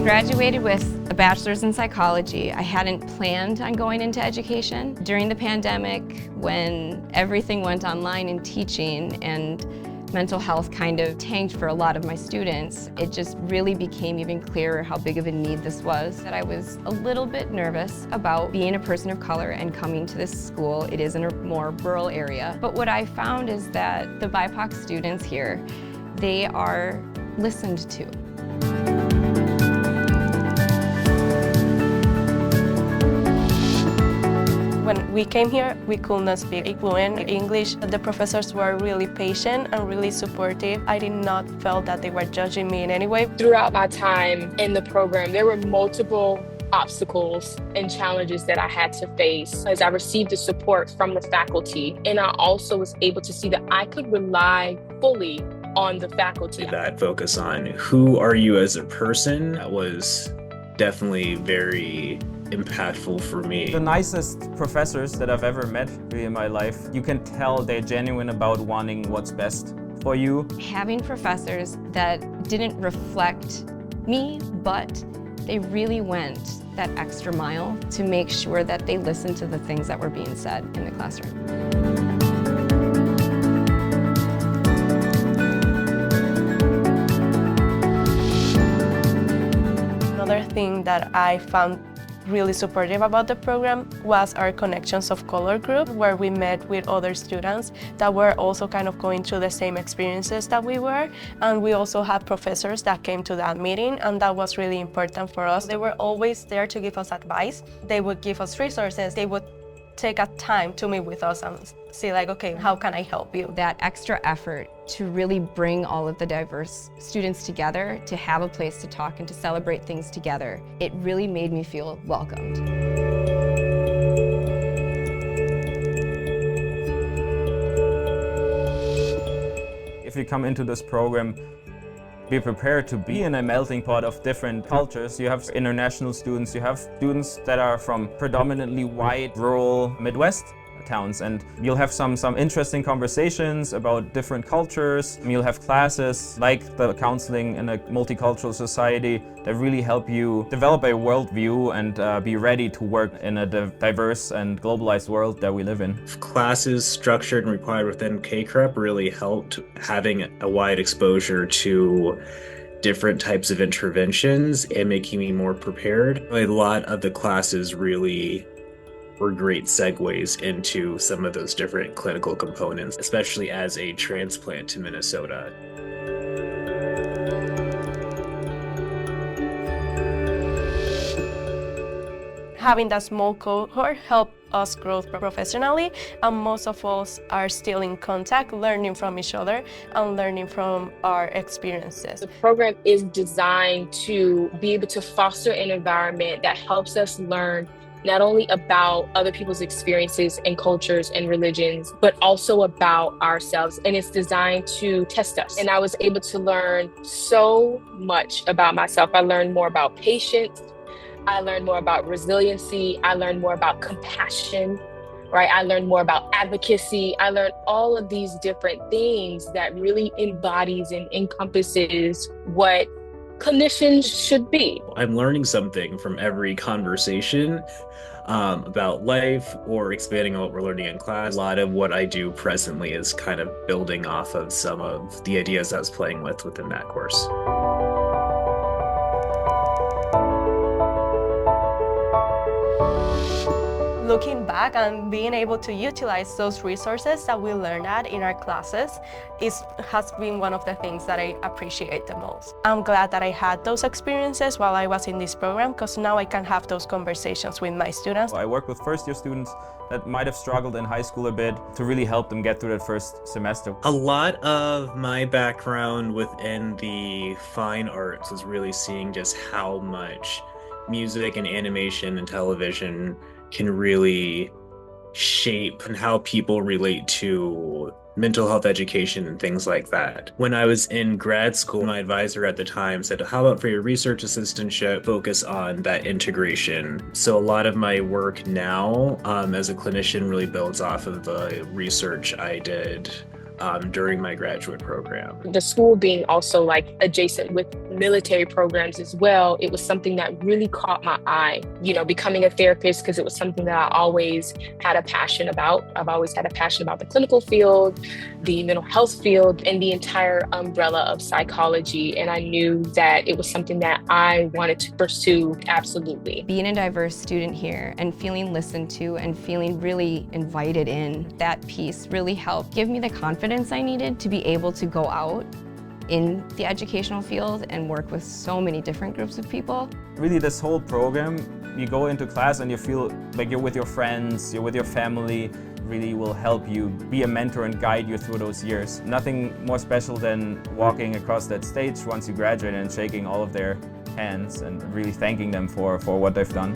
graduated with a bachelor's in psychology. I hadn't planned on going into education. During the pandemic, when everything went online in teaching and mental health kind of tanked for a lot of my students, it just really became even clearer how big of a need this was. That I was a little bit nervous about being a person of color and coming to this school. It is in a more rural area. But what I found is that the BIPOC students here, they are listened to. When we came here, we could not speak fluent English. The professors were really patient and really supportive. I did not feel that they were judging me in any way. Throughout my time in the program, there were multiple obstacles and challenges that I had to face as I received the support from the faculty. And I also was able to see that I could rely fully on the faculty. That focus on who are you as a person was definitely very impactful for me. The nicest professors that I've ever met in my life, you can tell they're genuine about wanting what's best for you. Having professors that didn't reflect me, but they really went that extra mile to make sure that they listened to the things that were being said in the classroom. Another thing that I found really supportive about the program was our Connections of Color group, where we met with other students that were also kind of going through the same experiences that we were. And we also had professors that came to that meeting, and that was really important for us. They were always there to give us advice. They would give us resources. They would take a time to meet with us and see like, okay, how can I help you? That extra effort to really bring all of the diverse students together, to have a place to talk and to celebrate things together, it really made me feel welcomed. If you come into this program, be prepared to be in a melting pot of different cultures. You have international students, you have students that are from predominantly white, rural Midwest towns, and you'll have some interesting conversations about different cultures. You'll have classes like the counseling in a multicultural society that really help you develop a worldview and be ready to work in a diverse and globalized world that we live in. Classes structured and required within KCREP really helped having a wide exposure to different types of interventions and making me more prepared. A lot of the classes really were great segues into some of those different clinical components, especially as a transplant to Minnesota. Having that small cohort helped us grow professionally, and most of us are still in contact, learning from each other and learning from our experiences. The program is designed to be able to foster an environment that helps us learn not only about other people's experiences and cultures and religions, but also about ourselves. And it's designed to test us. And I was able to learn so much about myself. I learned more about patience. I learned more about resiliency. I learned more about compassion, right? I learned more about advocacy. I learned all of these different things that really embodies and encompasses what clinicians should be. I'm learning something from every conversation about life or expanding on what we're learning in class. A lot of what I do presently is kind of building off of some of the ideas I was playing with within that course. Looking back and being able to utilize those resources that we learned at in our classes has been one of the things that I appreciate the most. I'm glad that I had those experiences while I was in this program, because now I can have those conversations with my students. I work with first-year students that might have struggled in high school a bit to really help them get through that first semester. A lot of my background within the fine arts was really seeing just how much music and animation and television can really shape how people relate to mental health education and things like that. When I was in grad school, my advisor at the time said, how about for your research assistantship, focus on that integration. So a lot of my work now as a clinician really builds off of the research I did during my graduate program. The school being also like adjacent with military programs as well, it was something that really caught my eye. You know, becoming a therapist, because it was something that I always had a passion about. I've always had a passion about the clinical field, the mental health field, and the entire umbrella of psychology. And I knew that it was something that I wanted to pursue, absolutely. Being a diverse student here and feeling listened to and feeling really invited in, that piece really helped give me the confidence I needed to be able to go out in the educational field and work with so many different groups of people. Really, this whole program, you go into class and you feel like you're with your friends, you're with your family, really will help you be a mentor and guide you through those years. Nothing more special than walking across that stage once you graduate and shaking all of their hands and really thanking them for what they've done.